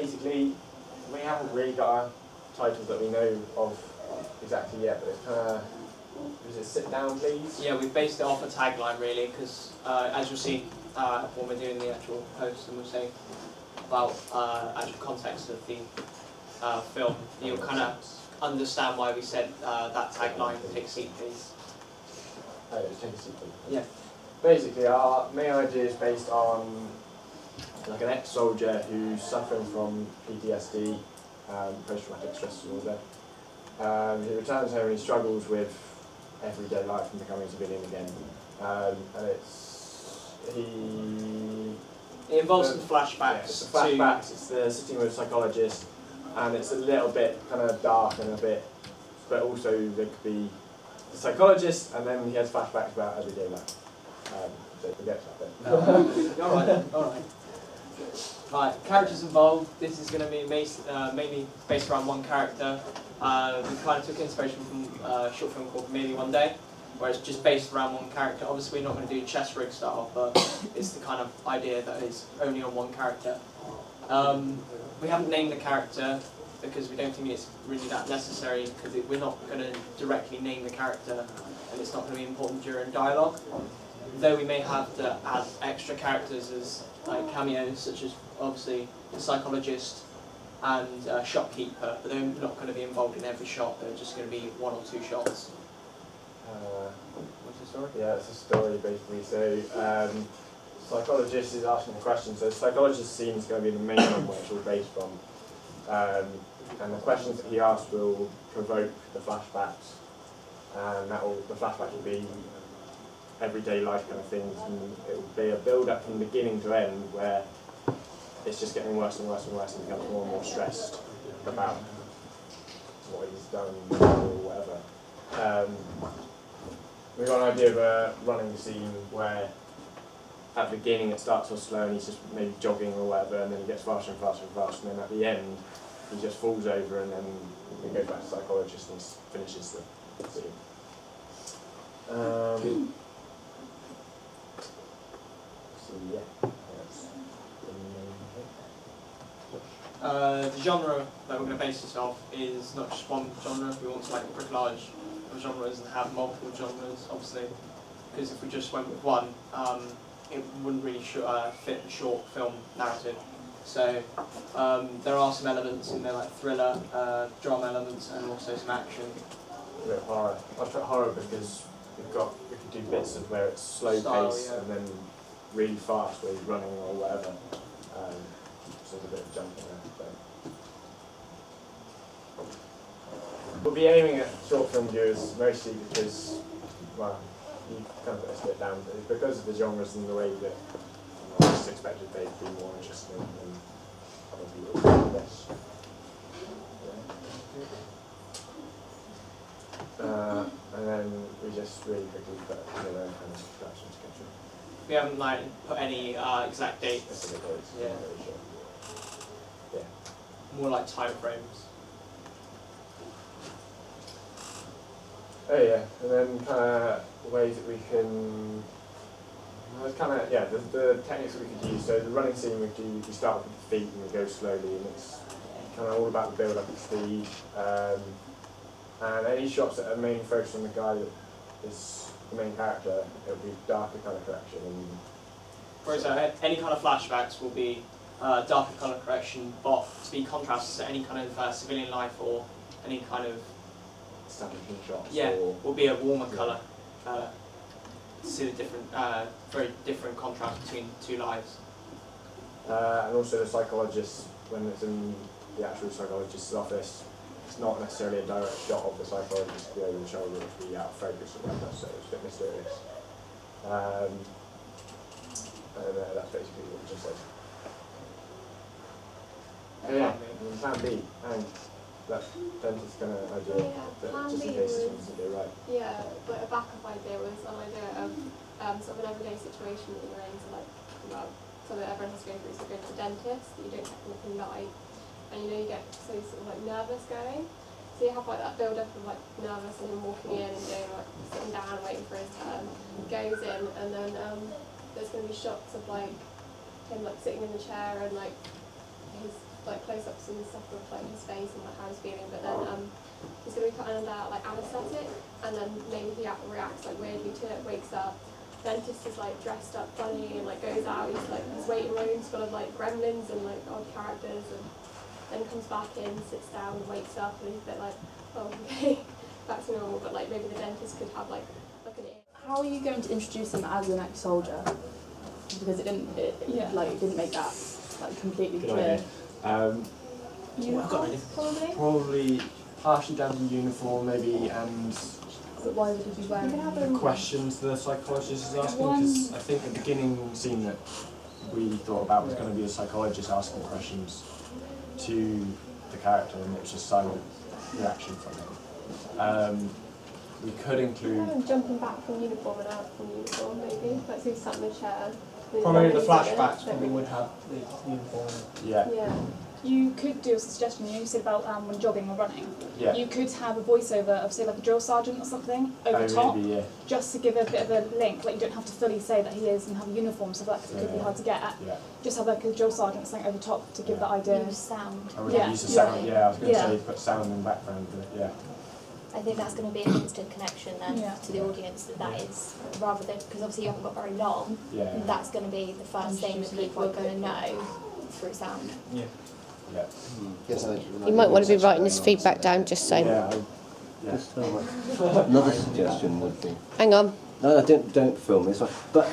basically, we haven't really got a title that we know of exactly yet, but it's kind of, is it Sit Down Please? Yeah, we've based it off a tagline really, because as you'll see when we're doing the actual post and we're saying about actual context of the film, you'll kind of understand why we said that tagline, Take a Seat Please. Oh, it's Take a Seat Please. Yeah. Basically, our main idea is based on like an ex-soldier who's suffering from PTSD, post-traumatic stress disorder. He returns home and he struggles with everyday life and becoming a civilian again. And it involves some flashbacks. Yeah, it's the flashbacks, it's the sitting with a psychologist, and it's a little bit kind of dark and a bit, but also there could be the psychologist, and then he has flashbacks about everyday life. So forget that bit. Alright. Right, characters involved. This is going to be mainly based around one character. We kind of took inspiration from a short film called Merely One Day, where it's just based around one character. Obviously we're not going to do chess rig style, but it's the kind of idea that is only on one character. We haven't named the character because we don't think it's really that necessary, because we're not going to directly name the character and it's not going to be important during dialogue. Though we may have to add extra characters as like cameos, such as obviously the psychologist and shopkeeper, but they're not going to be involved in every shot. They're just going to be one or two shots. What's the story? Yeah, it's a story basically. So, psychologist is asking the question. So, the psychologist scene is going to be the main one where it's all based from. And the questions that he asks will provoke the flashbacks, and the flashback will be everyday life kind of things, and it will be a build-up from beginning to end where it's just getting worse and worse and worse, and becomes more and more stressed about what he's done or whatever. We've got an idea of a running scene where at the beginning it starts off slow and he's just maybe jogging or whatever, and then he gets faster and faster and faster, and then at the end he just falls over, and then he goes back to the psychologist and finishes the scene. So yeah, that's the main thing. The genre that we're going to base this off is not just one genre. We want to like bricolage of genres and have multiple genres, obviously, because if we just went with one, it wouldn't really fit the short film narrative. So there are some elements in there like thriller, drama elements, and also some action. A bit of horror. I've put horror because we could do bits of where it's slow pace and then really fast where he's running or whatever. So there's a bit of jumping there. We'll be aiming at short film viewers mostly because, well, you kind of put this bit down, but it's because of the genres and the way that I just expected they'd be more interesting than other people, I guess. And then we just really quickly put together kind of production schedule. We haven't like put any exact dates. Specific dates. Yeah. Very sure. Yeah. More like time frames. Oh yeah, and then kind of ways that we can. There's kind of the techniques that we could use. So the running scene we start with the feet and we go slowly, and it's kind of all about the build up of speed. And any shots that are mainly focused on the guy that is the main character, it'll be darker colour correction. Whereas any kind of flashbacks will be darker colour correction, but to be contrasted to any kind of civilian life or any kind of establishing shots. Yeah, will be a warmer colour. To see the different, very different contrast between two lives. And also the psychologist, when it's in the actual psychologist's office, it's not necessarily a direct shot of the psychologist over the shoulder, it would be out of focus or whatever, so it's a bit mysterious. And that's basically what we just said. Yeah, and plan B, and that dentist's kind of idea, that just in case this one doesn't go right. Yeah, but a backup idea was an idea of sort of an everyday situation that you're in, so like, well, something that everyone has to go through, so going to the dentist that you don't technically like, and you know you get so sort of like nervous going, so you have like that build up of like nervous and him walking in and going like sitting down waiting for his turn, goes in, and then there's going to be shots of like him like sitting in the chair and like his like close-ups and stuff of like his face and like how he's feeling, but then he's going to be put under like anaesthetic, and then maybe he reacts like weirdly to it, wakes up. Dentist is like dressed up funny and like goes out. He's like his waiting room's full of like gremlins and like odd characters, and then comes back in, sits down, and wakes up, and he's a bit like, oh okay, back to normal. But like maybe the dentist could have like an ear. How are you going to introduce him as an ex-soldier? Because it didn't make that like completely Good clear. idea. Uniforms, probably. Probably partially down to uniform, maybe, and But why would he be wearing? the questions the psychologist is asking. Because I think the beginning scene that we thought about was going to be a psychologist asking questions to the character, and it was just silent reaction from him. We could include. Jumping back from uniform and out from uniform, maybe. Like so he's sat in the chair. Probably the flashbacks probably would have the uniform. Yeah. Yeah. You could do a suggestion, you said about when jogging or running. Yeah. You could have a voiceover of, say, like a drill sergeant or something over top, Maybe, yeah. just to give a bit of a link. Like, you don't have to fully say that he is and have a uniform, so that because it could be hard to get at. Yeah. Just have like a drill sergeant something over top to give that idea. Use sound. I would Yeah. use the sound. Yeah, I was going to Yeah. say put sound in the background. But yeah. I think that's going to be an instant connection then Yeah. to the audience. That is rather than because obviously you haven't got very long. Yeah. That's going to be the first thing that people are going to know through sound. Yeah. Yes, You might want to be writing this feedback down just so. Yeah. Just another suggestion would be. Hang on. No, don't film this one. But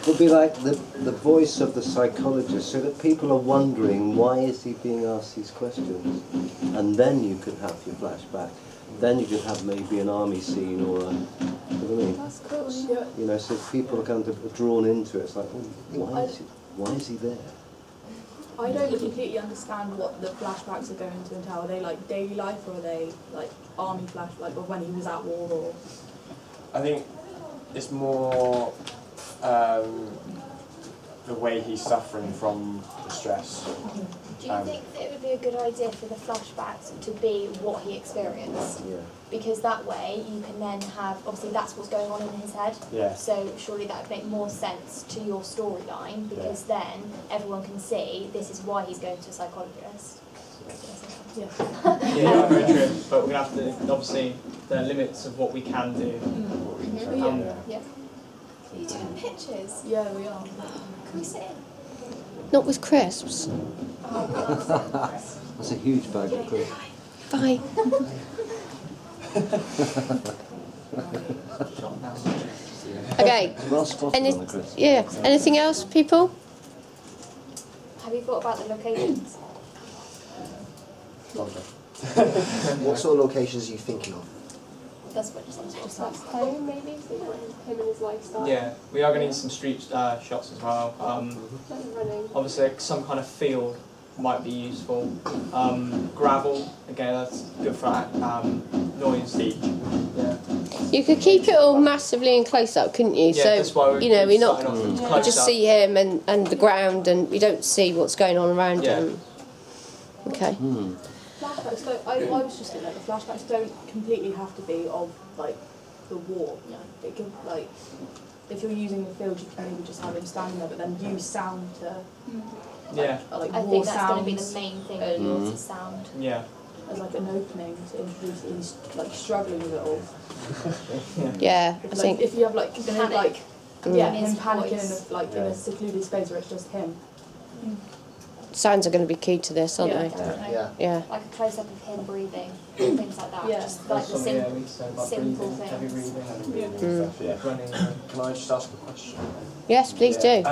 would be like the voice of the psychologist, so that people are wondering why is he being asked these questions, and then you could have your flashback. Then you could have maybe an army scene or a. You know what I mean? That's cool. Yeah. You know, so people are kind of drawn into it. It's like, well, why is he there? I don't completely understand what the flashbacks are going to entail. Are they like daily life, or are they like army flashbacks, or when he was at war, or? I think it's more the way he's suffering from the stress. Do you think that it would be a good idea for the flashbacks to be what he experienced? Yeah. Because that way you can then have, obviously that's what's going on in his head. Yeah. So surely that would make more sense to your storyline, because then everyone can see this is why he's going to a psychologist. Yeah. Yeah, very true. But we have to, obviously, the limits of what we can do. Yeah. Are you doing pictures? Yeah, we are. Can we sit in? Not with crisps. That's a huge bag of crisps. Bye. Okay. Well spotted on the crisps. Yeah. Anything else, people? Have you thought about the locations? What sort of locations are you thinking of? That's what just Like home, maybe? So him and his lifestyle. Yeah, we are going to need some street shots as well. Like running. Obviously, some kind of field might be useful. Gravel, again, that's good for noise. Yeah. You could keep it all massively in close up, couldn't you? Yeah, that's why So, you know, we're not. starting off with You close just up. see him and the ground, and we don't see what's going on around Yeah. him. Okay. Flashbacks don't. I was just thinking that the flashbacks don't completely have to be of like the war. No. It can like if you're using the field, you can maybe just have him standing there, but then use sound to Yeah, like I war think that's going to be sounds the main thing of yours is sound. yeah. as like an opening to introduce it. He's like struggling with it all. Yeah, I If, like, think. if you have like Panic. like Mm. yeah, His him panicking voice. in a secluded space where it's just him. Sounds are going to be key to this, aren't Yeah. they? Definitely. Yeah. Yeah. Like a close up of him breathing, things like that. Yeah. Just like the Yeah, simple. we said about simple breathing, heavy things. breathing, Yeah. running. Can I just ask a question? Yes, please do.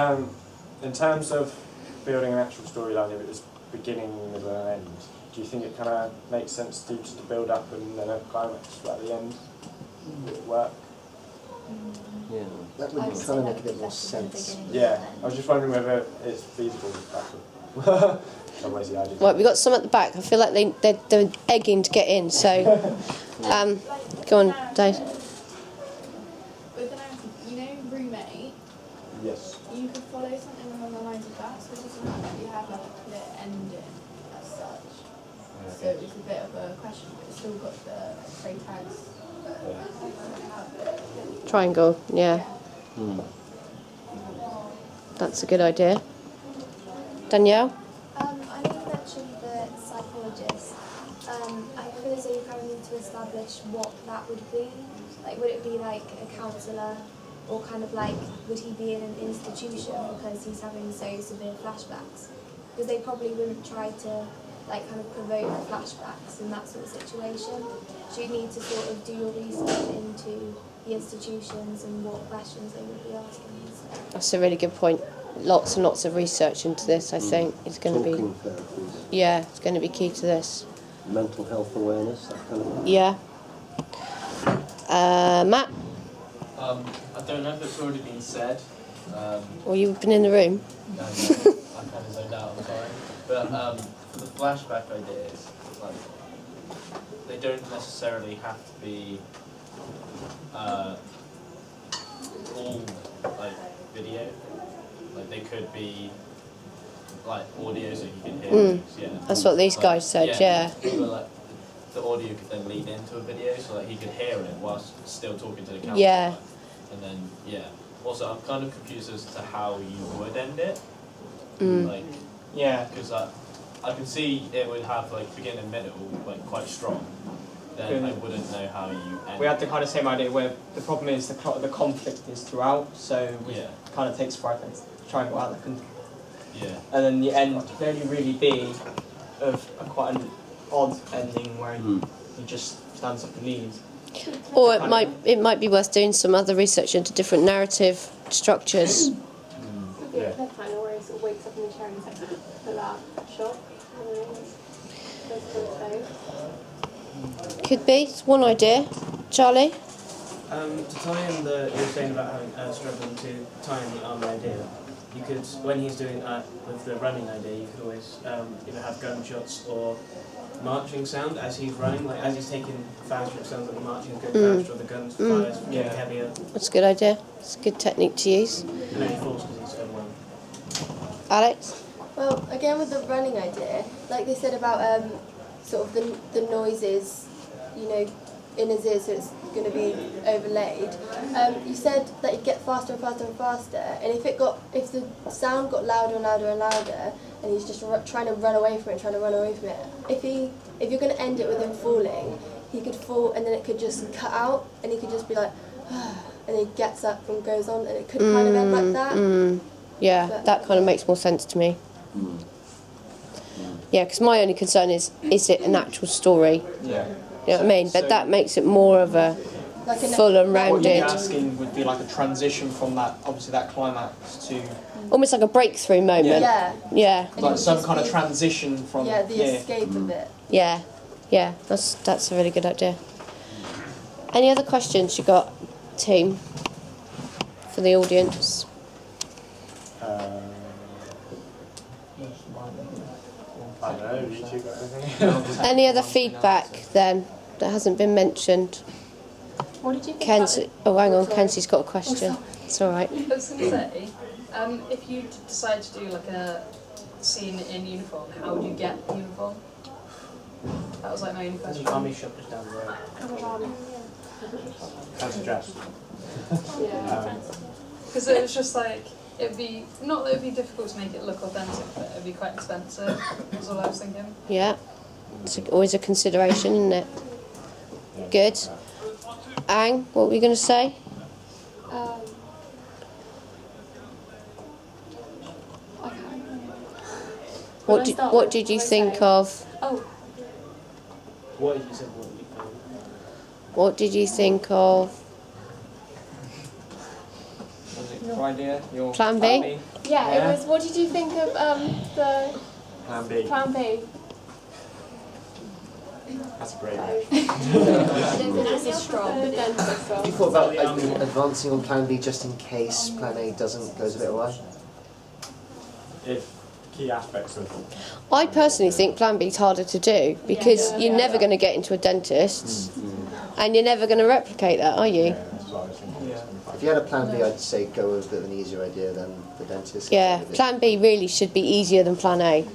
In terms of building an actual storyline, if it was beginning, middle, and end, do you think it kind of makes sense to just to build up and then a climax at the end? Would it work? Yeah. That would I would kind say of that make a would bit be more better than the sense. beginning Yeah, and I end. was just wondering whether it's feasible. That's some ways the idea. Right, we've got some at the back. I feel like they're egging to get in, so. Go on, Dave. With an anti, you know, roommate, Yes. you could follow something along the lines of that, so it doesn't actually have like a clear ending as such. So it was a bit of a question, but it's still got the tray tags. Triangle, yeah. That's a good idea. Danielle? psychologist, I feel as though you kind of need to establish what that would be. Like, would it be like a counsellor, or kind of like, would he be in an institution because he's having so severe flashbacks? Because they probably wouldn't try to like kind of provoke flashbacks in that sort of situation. So you need to sort of do your research into the institutions and what questions they would be asking. That's a really good point. Lots and lots of research into this, I think, is going to be. Talking therapies, Yeah, it's going to be key to this. mental health awareness, that kind of thing. Yeah. Matt, I don't know if it's already been said. well, you've been in the room. No, I kind of zoned out, I'm sorry. But for the flashback ideas, like, they don't necessarily have to be all like video. Like, they could be like audio, so you can hear things, yeah. That's what these guys said, yeah. But like, the audio could then lead into a video, so like he could hear it whilst still talking to the camera. Yeah. And then, yeah. Also, I'm kind of confused as to how you would end it. Like, Yeah. because I can see it would have like beginning and middle, like quite strong. Then I wouldn't know how you end. We had the kind of same idea where the problem is the conflict is throughout, so we kind of takes triangle out and Yeah. then the end can only really be of quite an odd ending where he just stands up and leaves. Or it might be worth doing some other research into different narrative structures. Yeah, cliffhanger where he sort of wakes up in the chair and he's like, pull out, shot, and then goes to his face. Could be. It's one idea. Charlie? To tie in you were saying about having struggling to tie in the army idea, you could, when he's doing with the running idea, you could always either have gunshots or marching sound as he's running, like as he's taking faster, it sounds like the marching is going faster, or the guns fires getting heavier. That's a good idea. It's a good technique to use. And then he falls because he's overwhelmed. Alex? Well, again with the running idea, like they said about sort of the noises, you know, in his ears, so it's going to be overlaid. You said that he'd get faster and faster and faster, and if the sound got louder and louder and louder, and he's just trying to run away from it, if you're going to end it with him falling, he could fall and then it could just cut out, and he could just be like, and he gets up and goes on, and it could kind of end like that. Yeah, But, that kind of makes more sense to me. Yeah, because my only concern is it an actual story? Yeah. You know what I mean? But that makes it more of a Like full and What rounded. you're asking would be like a transition from that, obviously that climax to Almost like a breakthrough moment. Yeah. Yeah. like some kind of transition from the escape of it. Yeah. Yeah. That's a really good idea. Any other questions you got, team, for the audience? I don't know, you two got anything? Any other feedback then that hasn't been mentioned? What did you think Kenzie, hang on, Kenzie's got a question. It's all right. I was going to say, if you decide to do like a scene in uniform, how would you get the uniform? That was like my only There's question. an army shop just down the road. Can suggest. Because it was just like, it'd be, not that it'd be difficult to make it look authentic, but it'd be quite expensive, was all I was thinking. Yeah. It's always a consideration, isn't it? Good. Ang, what were you going to say? What did you think of? Oh, What if you said what you found? What did you think of your idea, your Plan B? yeah, it was. What did you think of the Plan B. Plan B? That's great. This is strong. The dentist Have you one. thought about advancing on Plan B just in case Plan A goes a bit awry? If key aspects of I personally think Plan B is harder to do because you're never going to get into a dentist and you're never going to replicate that, are you? that's what I was thinking. If you had a Plan B, I'd say go with a bit of an easier idea than the dentist. Yeah, Plan B really should be easier than Plan A.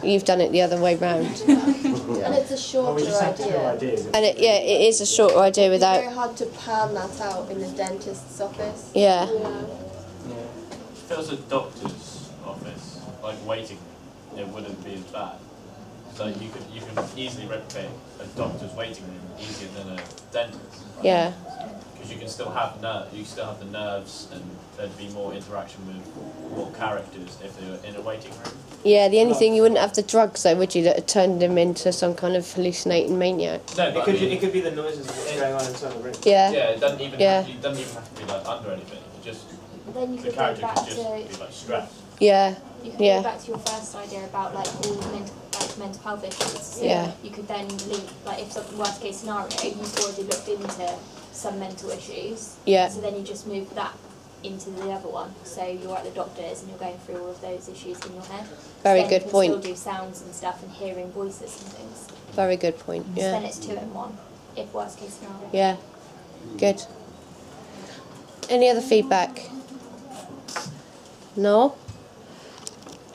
You've done it the other way round. And it's a Well, we shorter just had two idea. ideas. And it is a shorter idea It's very without. hard to plan that out in the dentist's office. Yeah. If it was a doctor's office, like waiting, it wouldn't be as bad. So you can easily replicate a doctor's waiting room easier than a dentist. Yeah. Because you can still have the nerves, and there'd be more interaction with more characters if they were in a waiting room. Yeah, the only thing, you wouldn't have the drugs though, would you, that had turned him into some kind of hallucinating maniac? No, It could be the noises that's going on inside the room. Yeah. Yeah, it doesn't even Yeah. have to be like under anything. It just Then you the could go character back could just to be like strapped. Yeah. you could Yeah. go back to your first idea about like all mental health issues. So Yeah. you could then link like if something worst case scenario, you've already looked into some mental issues. Yeah. So then you just move that into the other one. So you're at the doctor's and you're going through all of those issues in your head. Very so then good you can point. Still do sounds and stuff and hearing voices and things. Very good point. So then Yeah. it's 2 in 1. If worst case scenario. Yeah. Good. Any other feedback? No?